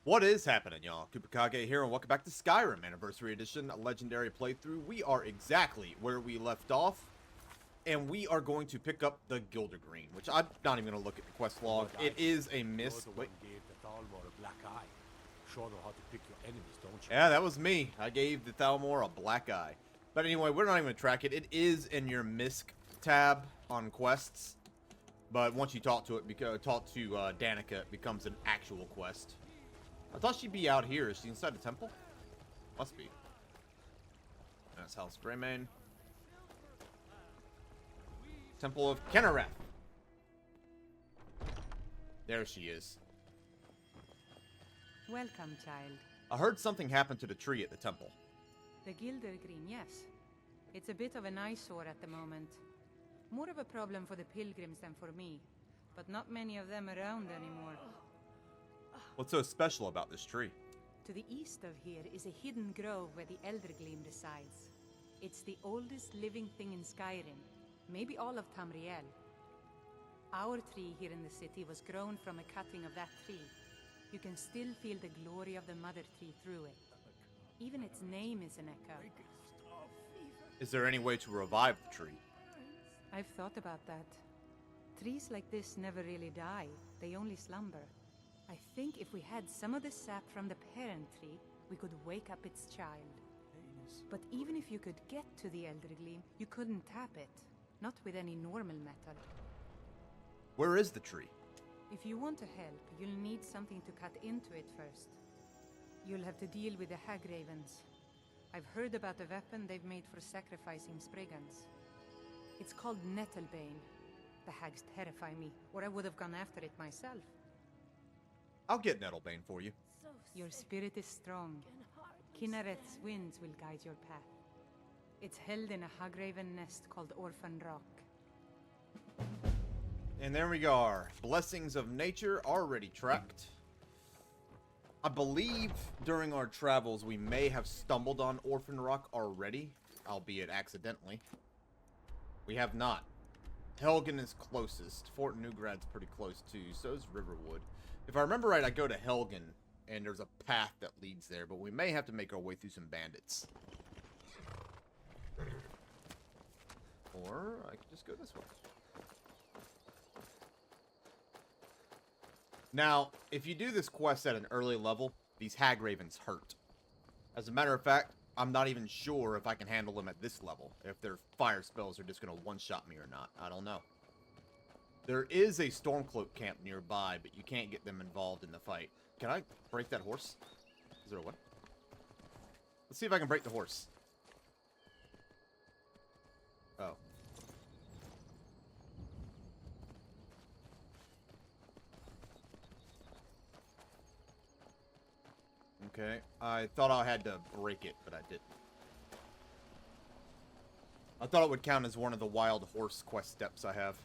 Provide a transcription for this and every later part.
What is happening, y'all? Kupakage here, and welcome back to Skyrim Anniversary Edition, a legendary playthrough. We are exactly where we left off, and we are going to pick up the Gildergreen, which I'm not even going to look at the quest log. It is a miss. You're the one gave the Thalmor a black eye. Sure know how to pick your enemies, don't you? Yeah, that was me. I gave the Thalmor a black eye. But anyway, we're not even going to track it. It is in your MISC tab on quests, but once you talk to it, Danica, it becomes an actual quest. I thought she'd be out here. Is she inside the temple? Must be. That's House Greymane. Temple of Kenareth. There she is. Welcome, child. I heard something happened to the tree at the temple. The Gildergreen, yes. It's a bit of an eyesore at the moment. More of a problem for the pilgrims than for me. But not many of them around anymore. What's so special about this tree? To the east of here is a hidden grove where the Eldergleam resides. It's the oldest living thing in Skyrim. Maybe all of Tamriel. Our tree here in the city was grown from a cutting of that tree. You can still feel the glory of the mother tree through it. Even its name is an echo. Is there any way to revive the tree? I've thought about that. Trees like this never really die. They only slumber. I think if we had some of the sap from the parent tree, we could wake up its child. But even if you could get to the Eldergleam, you couldn't tap it. Not with any normal metal. Where is the tree? If you want to help, you'll need something to cut into it first. You'll have to deal with the Hagravens. I've heard about the weapon they've made for sacrificing Spriggans. It's called Nettlebane. The hags terrify me, or I would have gone after it myself. I'll get Nettlebane for you. Your spirit is strong. Kinnereth's winds will guide your path. It's held in a Hagraven nest called Orphan Rock. And there we are. Blessings of nature already tracked. I believe during our travels we may have stumbled on Orphan Rock already, albeit accidentally. We have not. Helgen is closest. Fort Newgrad's pretty close too, so is Riverwood. If I remember right, I go to Helgen, and there's a path that leads there, but we may have to make our way through some bandits. Or I could just go this way. Now, if you do this quest at an early level, these Hagravens hurt. As a matter of fact, I'm not even sure if I can handle them at this level. If their fire spells are just going to one-shot me or not. I don't know. There is a Stormcloak camp nearby, but you can't get them involved in the fight. Can I break that horse? Is there a what? Let's see if I can break the horse. Oh. Okay, I thought I had to break it, but I didn't. I thought it would count as one of the wild horse quest steps I have.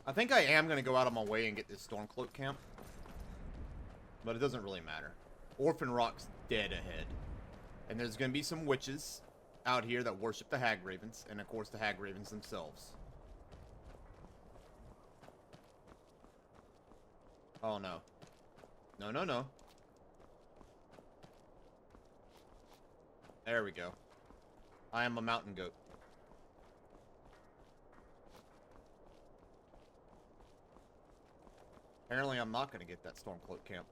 I think I am going to go out of my way and get this Stormcloak camp. But it doesn't really matter. Orphan Rock's dead ahead. And there's going to be some witches out here that worship the Hagravens. And of course the Hagravens themselves. Oh no. No, no, no. There we go. I am a mountain goat. Apparently I'm not going to get that Stormcloak camp.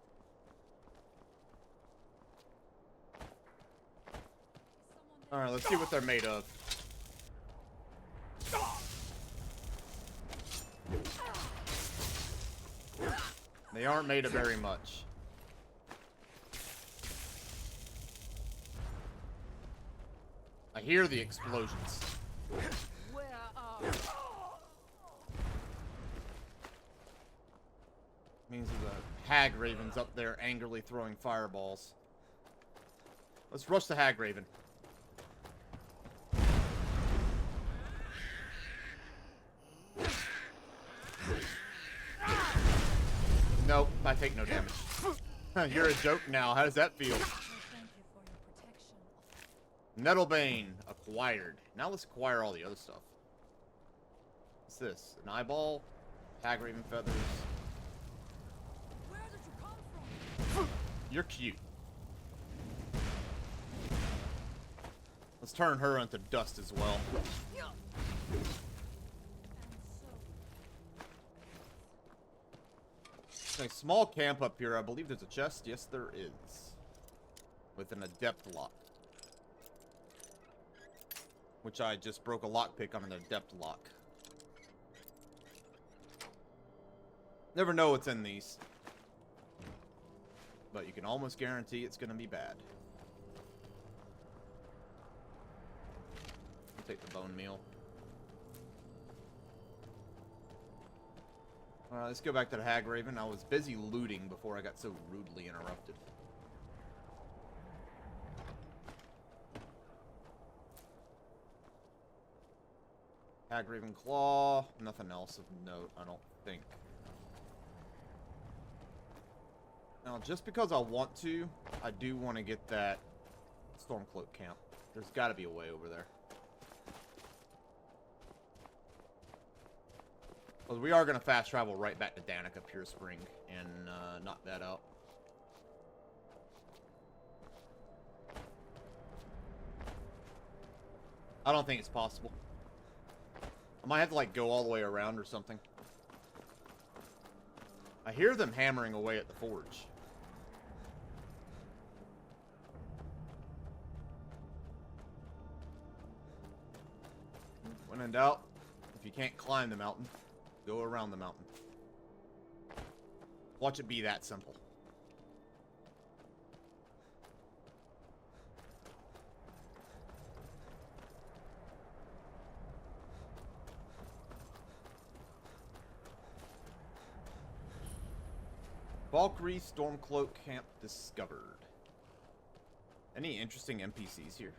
Alright, let's see what they're made of. They aren't made of very much. I hear the explosions. Means the Hagraven's up there angrily throwing fireballs. Let's rush the Hagraven. Nope, I take no damage. You're a joke now. How does that feel? Nettlebane acquired. Now let's acquire all the other stuff. What's this? An eyeball? Hagraven feathers. Where did you come from? You're cute. Let's turn her into dust as well. A small camp up here. I believe there's a chest. Yes, there is. With an adept lock. Which I just broke a lockpick on an adept lock. Never know what's in these. But you can almost guarantee it's going to be bad. I'll take the bone meal. Alright, let's go back to the Hagraven. I was busy looting before I got so rudely interrupted. Hagraven Claw. Nothing else of note, I don't think. Now, just because I want to, I do want to get that Stormcloak camp. There's got to be a way over there. Well, we are going to fast travel right back to Danica Pure-Spring and knock that out. I don't think it's possible. I might have to, like, go all the way around or something. I hear them hammering away at the forge. When in doubt, if you can't climb the mountain, go around the mountain. Watch it be that simple. Valkyrie Stormcloak Camp discovered. Any interesting NPCs here?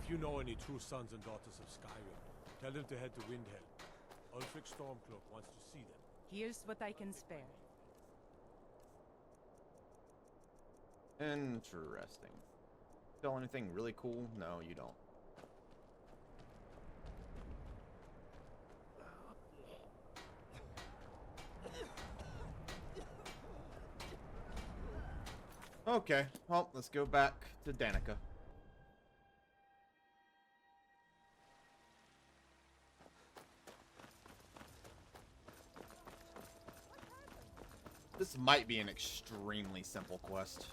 If you know any true sons and daughters of Skyrim, tell them to head to Windhelm. Ulfric Stormcloak wants to see them. Here's what I can spare. Interesting. Sell anything really cool? No, you don't. Okay, well, let's go back to Danica. This might be an extremely simple quest.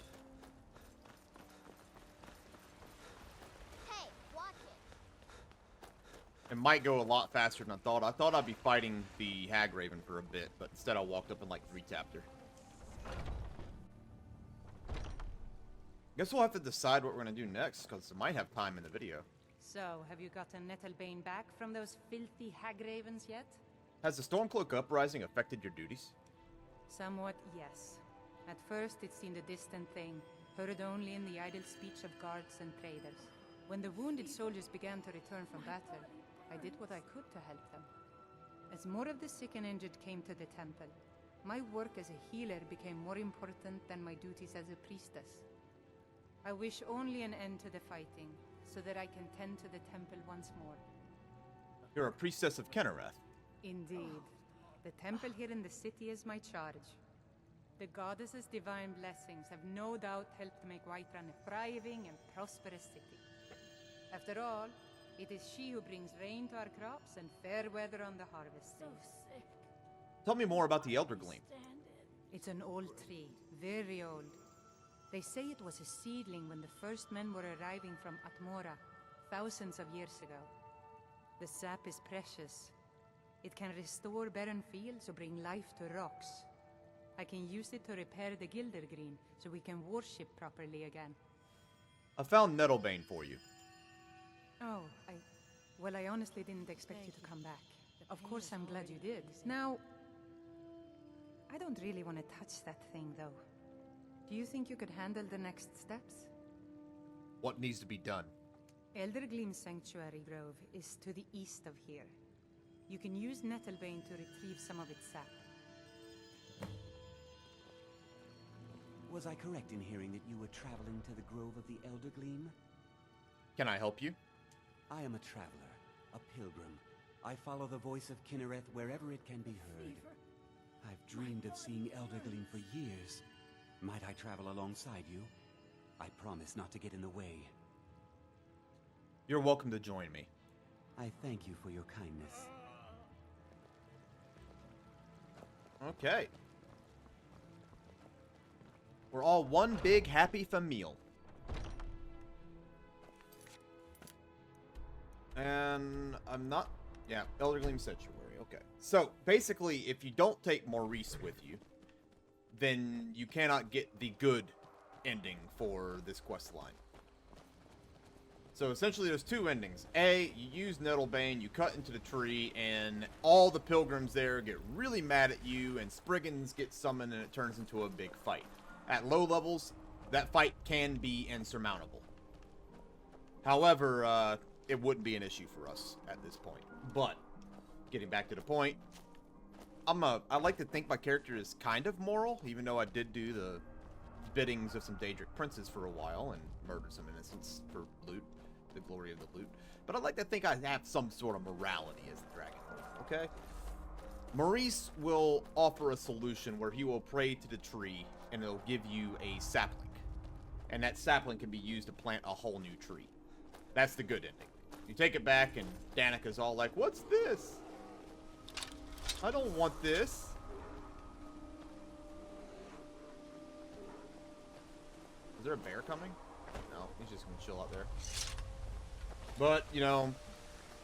Hey, watch it. It might go a lot faster than I thought. I thought I'd be fighting the Hagraven for a bit, but instead I walked up and like 3-tapped her. Guess we'll have to decide what we're gonna do next, because I might have time in the video. So, have you gotten Nettlebane back from those filthy Hagravens yet? Has the Stormcloak Uprising affected your duties? Somewhat, yes. At first, it seemed a distant thing, heard only in the idle speech of guards and traders. When the wounded soldiers began to return from battle, I did what I could to help them. As more of the sick and injured came to the temple, my work as a healer became more important than my duties as a priestess. I wish only an end to the fighting, so that I can tend to the temple once more. You're a priestess of Kennereth. Indeed. The temple here in the city is my charge. The goddess's divine blessings have no doubt helped make Whiterun a thriving and prosperous city. After all, it is she who brings rain to our crops and fair weather on the harvest days. Sick. Tell me more about the Eldergleam. Stand it. It's an old tree, very old. They say it was a seedling when the first men were arriving from Atmora, thousands of years ago. The sap is precious. It can restore barren fields or bring life to rocks. I can use it to repair the Gildergreen, so we can worship properly again. I found Nettlebane for you. Oh, well, I honestly didn't expect you to come back. Of course, I'm glad you did. Now, I don't really want to touch that thing, though. Do you think you could handle the next steps? What needs to be done? Eldergleam Sanctuary Grove is to the east of here. You can use Nettlebane to retrieve some of its sap. Was I correct in hearing that you were traveling to the Grove of the Eldergleam? Can I help you? I am a traveler. a pilgrim. I follow the voice of Kinnereth wherever it can be heard. I've dreamed of seeing Eldergleam for years. Might I travel alongside you? I promise not to get in the way. You're welcome to join me. I thank you for your kindness. Okay. We're all one big happy famille. And I'm not... Yeah, Eldergleam Sanctuary. Okay. So, basically, if you don't take Maurice with you, then you cannot get the good ending for this quest line. So, essentially, there's two endings. A, you use Nettlebane, you cut into the tree, and all the pilgrims there get really mad at you, and Spriggans get summoned, and it turns into a big fight. At low levels, that fight can be insurmountable. However, it wouldn't be an issue for us at this point. But, getting back to the point, I like to think my character is kind of moral, even though I did do the biddings of some Daedric princes for a while, and murdered some innocents for loot, the glory of the loot. But I like to think I have some sort of morality as the Dragon Lord, okay? Maurice will offer a solution where he will pray to the tree, and it'll give you a sapling. And that sapling can be used to plant a whole new tree. That's the good ending. You take it back, and Danica's all like, "What's this? I don't want this." Is there a bear coming? No, he's just gonna chill out there. But, you know,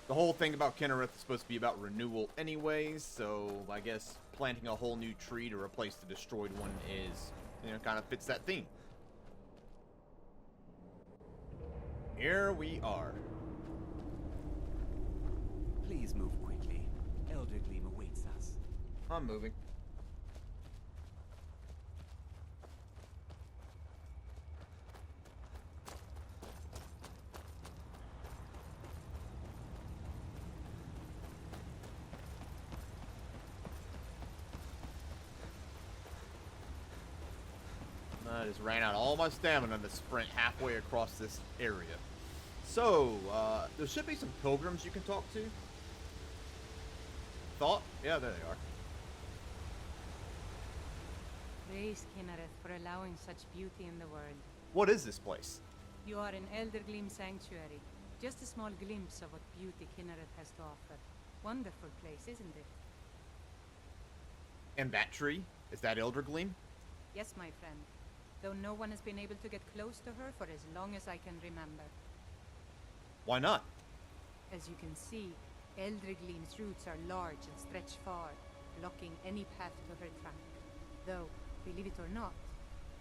the whole thing about Kinnereth is supposed to be about renewal anyways, so I guess planting a whole new tree to replace the destroyed one is, you know, kind of fits that theme. Here we are. Please move quickly. Eldergleam awaits us. I'm moving. I just ran out all my stamina to sprint halfway across this area. So, there should be some pilgrims you can talk to. Thought? Yeah, there they are. Praise Kinnereth for allowing such beauty in the world. What is this place? You are in Eldergleam Sanctuary. Just a small glimpse of what beauty Kinnereth has to offer. Wonderful place, isn't it? And that tree? Is that Eldergleam? Yes, my friend. Though no one has been able to get close to her for as long as I can remember. Why not? As you can see, Eldergleam's roots are large and stretch far, blocking any path to her trunk. Though, believe it or not,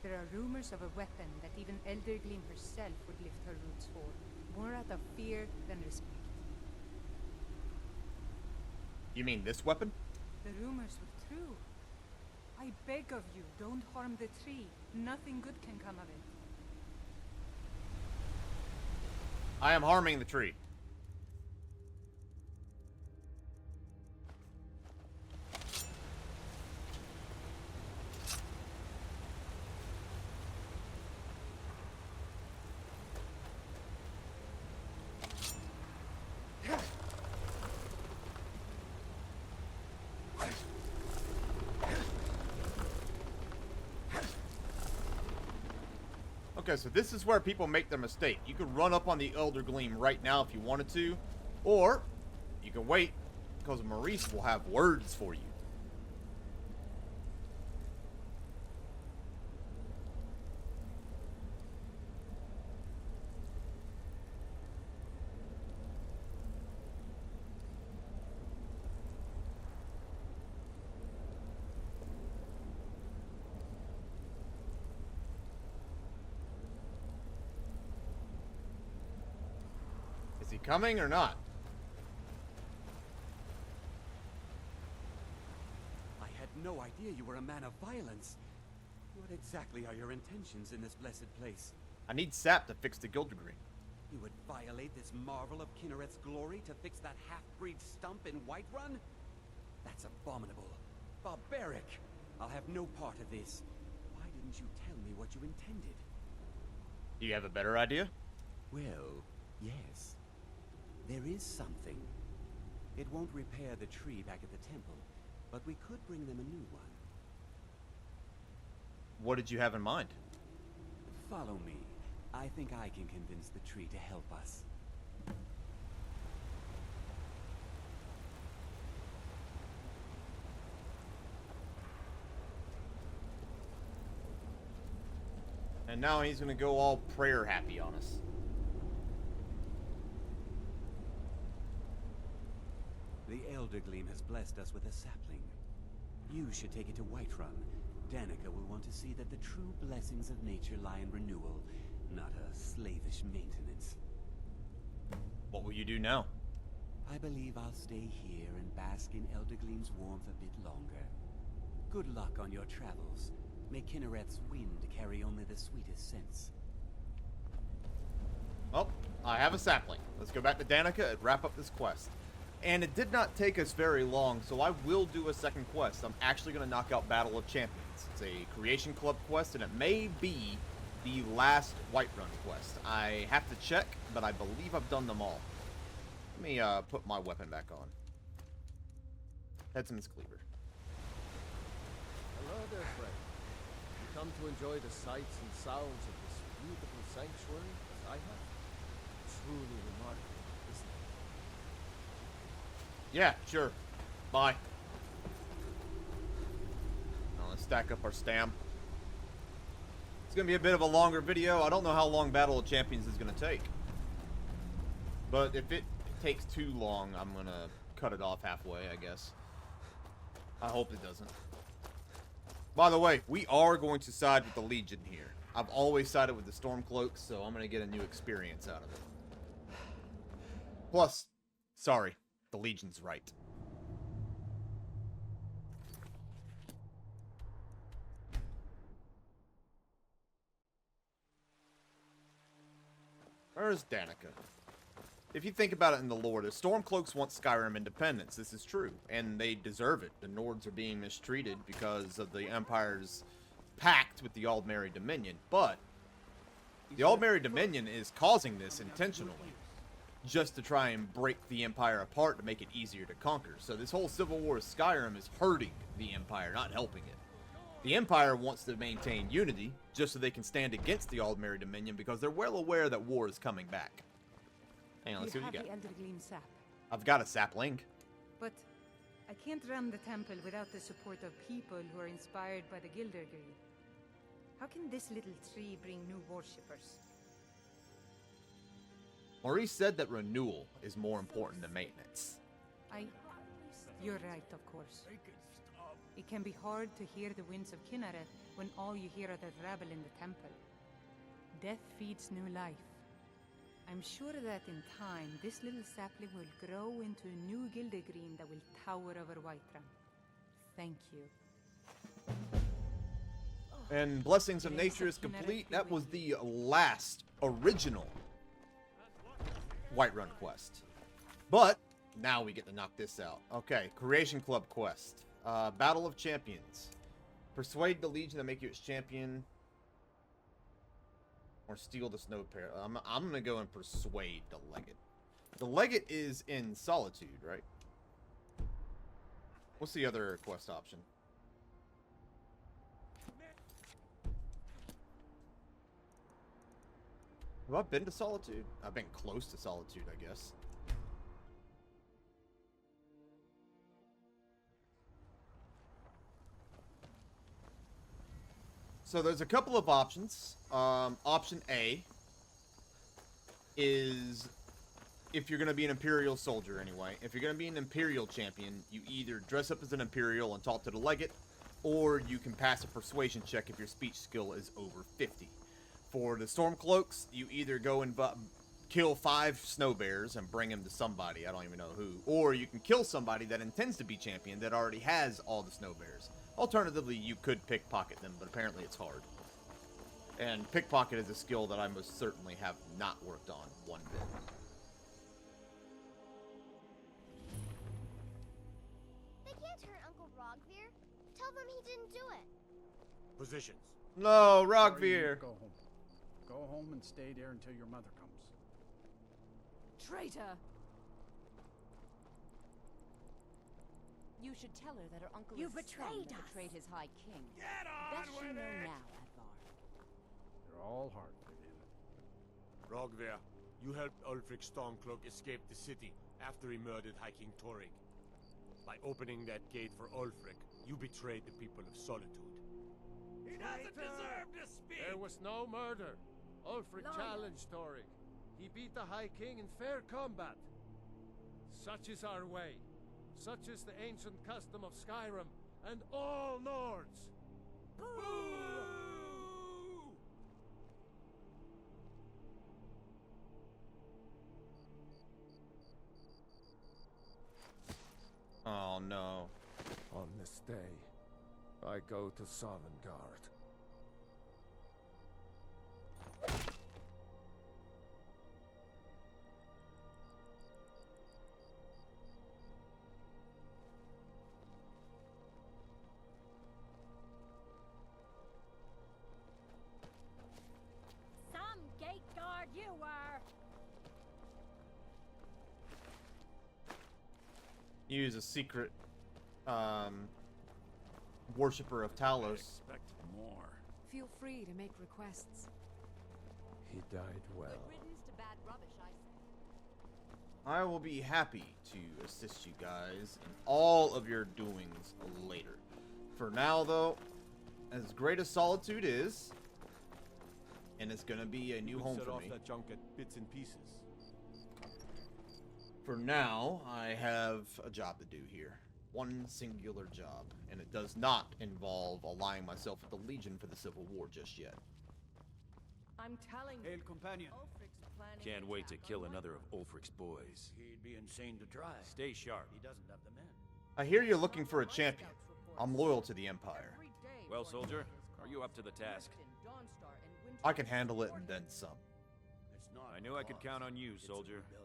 there are rumors of a weapon that even Eldergleam herself would lift her roots for, more out of fear than respect. You mean this weapon? The rumors were true. I beg of you, don't harm the tree. Nothing good can come of it. I am harming the tree. Okay, so this is where people make their mistake. You could run up on the Eldergleam right now if you wanted to, or you can wait, because Maurice will have words for you. Is he coming or not? I had no idea you were a man of violence. What exactly are your intentions in this blessed place? I need sap to fix the Gildergreen. You would violate this marvel of Kinnereth's glory to fix that half-breed stump in Whiterun? That's abominable. Barbaric. I'll have no part of this. Why didn't you tell me what you intended? Do you have a better idea? Well, yes. There is something. It won't repair the tree back at the temple, but we could bring them a new one. What did you have in mind? Follow me. I think I can convince the tree to help us. And now he's gonna go all prayer happy on us. The Eldergleam has blessed us with a sapling. You should take it to Whiterun. Danica will want to see that the true blessings of nature lie in renewal, not a slavish maintenance. What will you do now? I believe I'll stay here and bask in Eldergleam's warmth a bit longer. Good luck on your travels. May Kinnereth's wind carry only the sweetest scents. Well, I have a sapling. Let's go back to Danica and wrap up this quest. And it did not take us very long, so I will do a second quest. I'm actually going to knock out Battle of Champions. It's a Creation Club quest, and it may be the last Whiterun quest. I have to check, but I believe I've done them all. Let me put my weapon back on. Headsman's Cleaver. Hello there, friend. You come to enjoy the sights and sounds of this beautiful sanctuary as I have? Truly remarkable, isn't it? Yeah, sure. Bye. Now let's stack up our stam. It's going to be a bit of a longer video. I don't know how long Battle of Champions is going to take. But if it takes too long, I'm going to cut it off halfway, I guess. I hope it doesn't. By the way, we are going to side with the Legion here. I've always sided with the Stormcloaks, so I'm going to get a new experience out of it. Plus, sorry, the Legion's right. Where's Danica? If you think about it in the lore, the Stormcloaks want Skyrim independence. This is true, and they deserve it. The Nords are being mistreated because of the Empire's pact with the Aldmeri Dominion. But the Aldmeri Dominion is causing this intentionally, just to try and break the Empire apart to make it easier to conquer. So this whole Civil War of Skyrim is hurting the Empire, not helping it. The Empire wants to maintain unity, just so they can stand against the Aldmeri Dominion, because they're well aware that war is coming back. Hang on, let's see what you got. The Eldergleam sap, I've got a sapling. but I can't run the temple without the support of people who are inspired by the Gildergreen. How can this little tree bring new worshippers? Maurice said that renewal is more important than maintenance. You're right, of course. It can be hard to hear the winds of Kinnereth when all you hear are the rabble in the temple. Death feeds new life. I'm sure that in time, this little sapling will grow into a new Gildergreen that will tower over Whiterun. Thank you. And Blessings of Nature is complete. That was the last original Whiterun quest. But now we get to knock this out. Okay, Creation Club quest. Battle of Champions. Persuade the Legion to make you its champion. Or steal the snow pair. I'm gonna go and persuade the Legate. The Legate is in Solitude, right? What's the other quest option? Have I been to Solitude? I've been close to Solitude, I guess. So there's a couple of options. Option A is, if you're going to be an Imperial soldier anyway, if you're going to be an Imperial champion, you either dress up as an Imperial and talk to the Legate, or you can pass a persuasion check if your speech skill is over 50. For the Stormcloaks, you either go and kill 5 snow bears and bring them to somebody, I don't even know who, or you can kill somebody that intends to be champion that already has all the snow bears. Alternatively, you could pickpocket them, but apparently it's hard. And pickpocket is a skill that I most certainly have not worked on one bit. They can't hurt Uncle Rogvir. Tell them he didn't do it. Positions. No, Sorry, Rogvir! Go home. Go home and stay there until your mother comes. Traitor! You should tell her that her uncle You is betrayed us. betrayed his high king. Get Best on you with know it! now, Advar. You're all heart again. Rogver, you helped Ulfric Stormcloak escape the city after he murdered High King Torrig. By opening that gate for Ulfric, you betrayed the people of Solitude. He doesn't deserve to speak! There was no murder. Ulfric challenged Torrig. He beat the High King in fair combat. Such is our way. Such is the ancient custom of Skyrim and all Nords. Oh no. On this day, I go to Sovngarde. Some gate guard you were. Use a secret worshipper of Talos. Expect more. Feel free to make requests. He died well. Good riddance to bad rubbish, I say. I will be happy to assist you guys in all of your doings later. For now, though, as great as Solitude is, and it's gonna be a new You home set for off me. that junk at bits and pieces. For now, I have a job to do here. One singular job, and it does not involve allying myself with the Legion for the Civil War just yet. I'm telling you, Hail, companion. Ulfric's planning Can't an wait to attack kill on another Whiterun. of Ulfric's boys. He'd be insane to try. Stay sharp. He doesn't have the men. I hear you're looking for a My champion. scouts report I'm loyal to the Empire. every day Well, Whiterun soldier, is are you up to the called. task? Lifton, Dawnstar, and Winter I can handle it and then some. It's not I knew I could cause, count on you, it's a soldier. rebellion.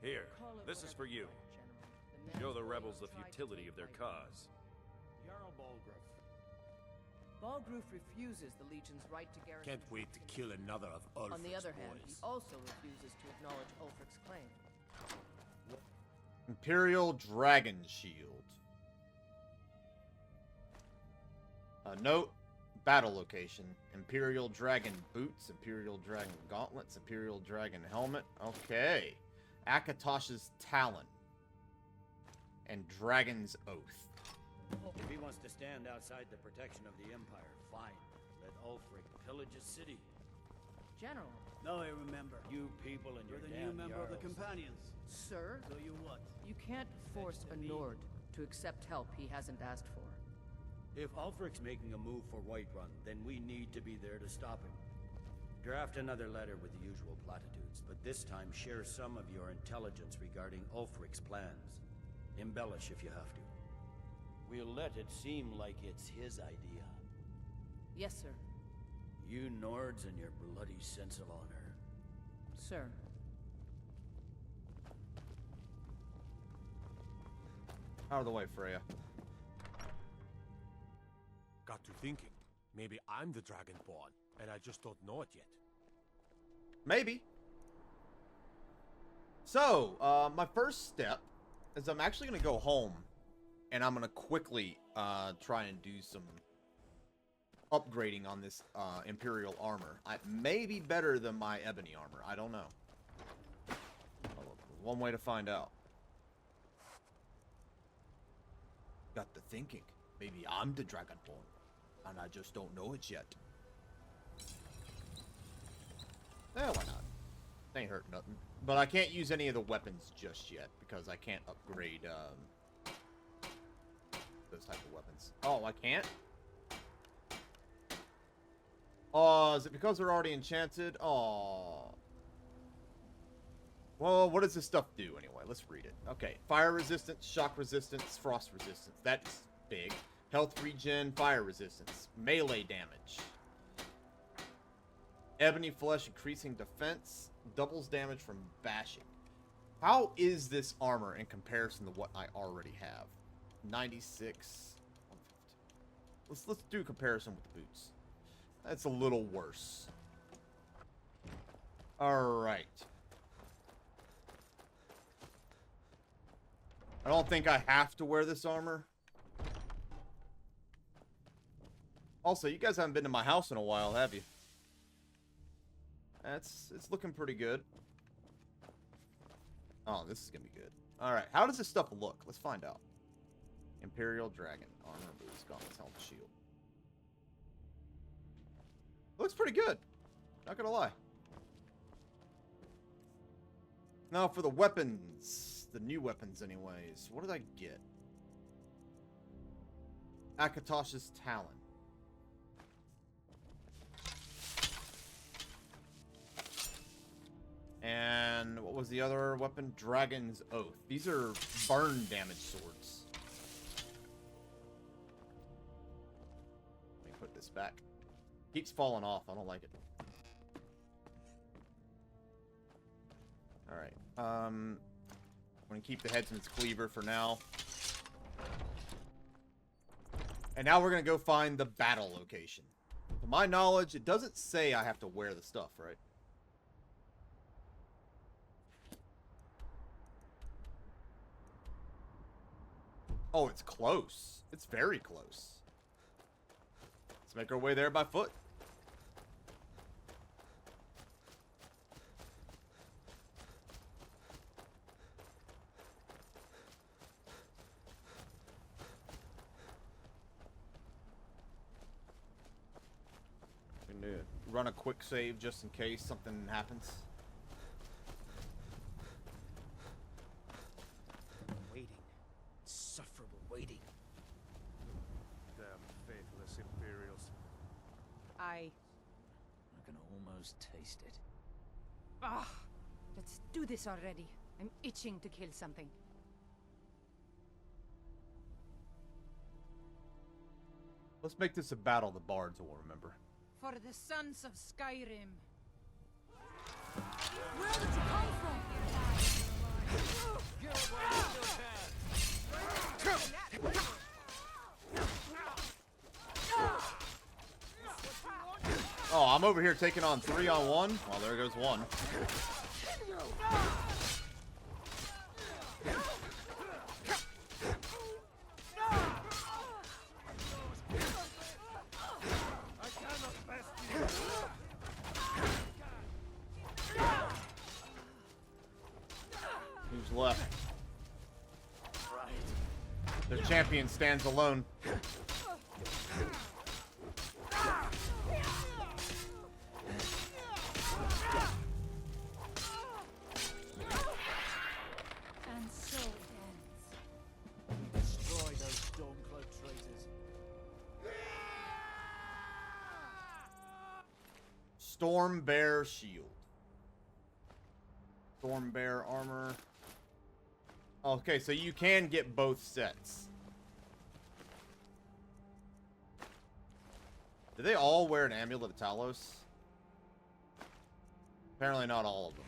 Here, Call it this is for whatever you. like, General. The Show men the of rebels the Whiterun tried to futility take of their Whiterun. cause. Jarl Balgruuf. Balgruuf refuses the Legion's right to garrison. Can't wait to kill another of Ulfric's On the other hand, he boys. also refuses to acknowledge Ulfric's claim. Imperial Dragon Shield. Note, battle location. Imperial Dragon Boots, Imperial Dragon Gauntlets, Imperial Dragon Helmet. Okay. Akatosh's Talon. And Dragon's Oath. If he wants to stand outside the protection of the Empire, fine. Let Ulfric pillage his city. General, Now I remember. You people and You're your the damn new member of the Jarls. Companions. sir, So you what? you can't force a me. Nord to accept help he hasn't asked for. If Ulfric's making a move for Whiterun, then we need to be there to stop him. Draft another letter with the usual platitudes, but this time share some of your intelligence regarding Ulfric's plans. Embellish if you have to. We'll let it seem like it's his idea. Yes, sir. You Nords and your bloody sense of honor. Sir. Out of the way, Freya. Got to thinking. Maybe I'm the Dragonborn, and I just don't know it yet. Maybe. So, my first step is I'm actually going to go home, and I'm going to quickly try and do some upgrading on this Imperial armor. It may be better than my Ebony armor. I don't know. One way to find out. Got to thinking. Maybe I'm the Dragonborn, and I just don't know it yet. Eh, why not? Ain't hurt nothing. But I can't use any of the weapons just yet, because I can't upgrade, those type of weapons. Oh, I can't? Oh, is it because they're already enchanted? Oh. Well, what does this stuff do, anyway? Let's read it. Okay. Fire resistance, shock resistance, frost resistance. That's big. Health regen, fire resistance. Melee damage. Ebony flesh increasing defense. Doubles damage from bashing. How is this armor in comparison to what I already have? 96. 150. Let's do a comparison with the boots. That's a little worse. Alright. I don't think I have to wear this armor. Also, you guys haven't been to my house in a while, have you? It's looking pretty good. Oh, this is gonna be good. Alright, how does this stuff look? Let's find out. Imperial Dragon. Armor, boots, gauntlets, helmet, shield. Looks pretty good. Not gonna lie. Now for the weapons. The new weapons anyways. What did I get? Akatosh's Talon. And what was the other weapon? Dragon's Oath. These are burn damage swords. Let me put this back. Keeps falling off. I don't like it. Alright. I'm going to keep the headsman's cleaver for now. And now we're going to go find the battle location. To my knowledge, it doesn't say I have to wear the stuff, right? Oh, it's close. It's very close. Let's make our way there by foot. I'm gonna run a quick save just in case something happens. Waiting. Damn faithless Imperials. I can almost taste it. Ah, let's do this already. I'm itching to kill something. Let's make this a battle the bards will remember. For the sons of Skyrim. Where did you come from? Oh, I'm over here taking on 3-on-1. Well, there goes one. Who's left? The champion stands alone. And so it ends. Destroy those Stormcloak traitors. Storm Bear Shield. Storm Bear armor. Okay, so you can get both sets. Do they all wear an Amulet of Talos? Apparently not all of them.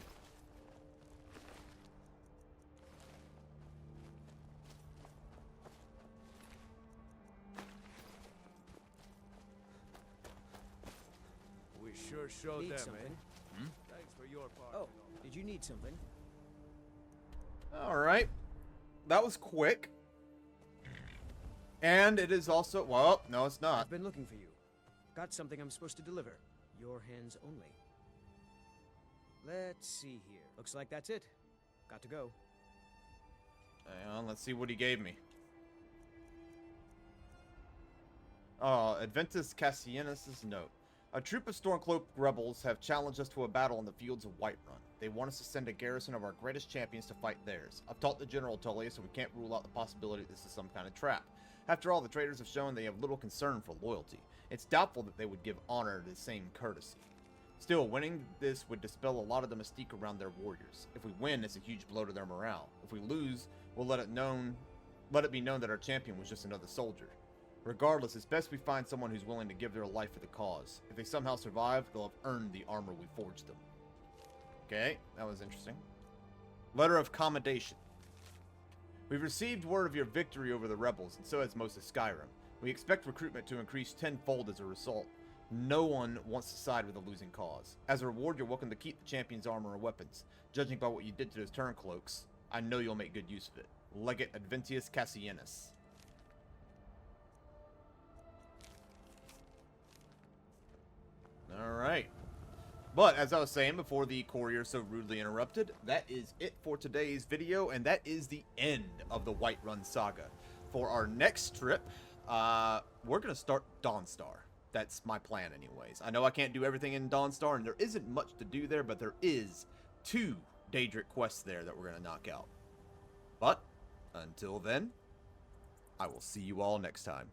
We sure showed Need them, something? eh? Thanks for your part. Oh, did you need something? Alright. That was quick. And it is also... Well, no, it's not. I've been looking for you. Got something I'm supposed to deliver. Your hands only. Let's see here. Looks like that's it. Got to go. Hang on, let's see what he gave me. Adventus Cassianus' note. A troop of Stormcloak rebels have challenged us to a battle in the fields of Whiterun. They want us to send a garrison of our greatest champions to fight theirs. I've talked to General Tullius, so we can't rule out the possibility this is some kind of trap. After all, the traitors have shown they have little concern for loyalty. It's doubtful that they would give honor the same courtesy. Still, winning this would dispel a lot of the mystique around their warriors. If we win, it's a huge blow to their morale. If we lose, we'll let it be known that our champion was just another soldier. Regardless, it's best we find someone who's willing to give their life for the cause. If they somehow survive, they'll have earned the armor we forged them. Okay, that was interesting. Letter of commendation. We've received word of your victory over the rebels, and so has most of Skyrim. We expect recruitment to increase tenfold as a result. No one wants to side with a losing cause. As a reward, you're welcome to keep the champion's armor and weapons. Judging by what you did to those Turncloaks, I know you'll make good use of it. Legate Adventius Cassianus. Alright. But, as I was saying before the courier so rudely interrupted, that is it for today's video, and that is the end of the Whiterun saga. For our next trip, we're going to start Dawnstar. That's my plan anyways. I know I can't do everything in Dawnstar, and there isn't much to do there, but there is 2 Daedric quests there that we're going to knock out. But, until then, I will see you all next time.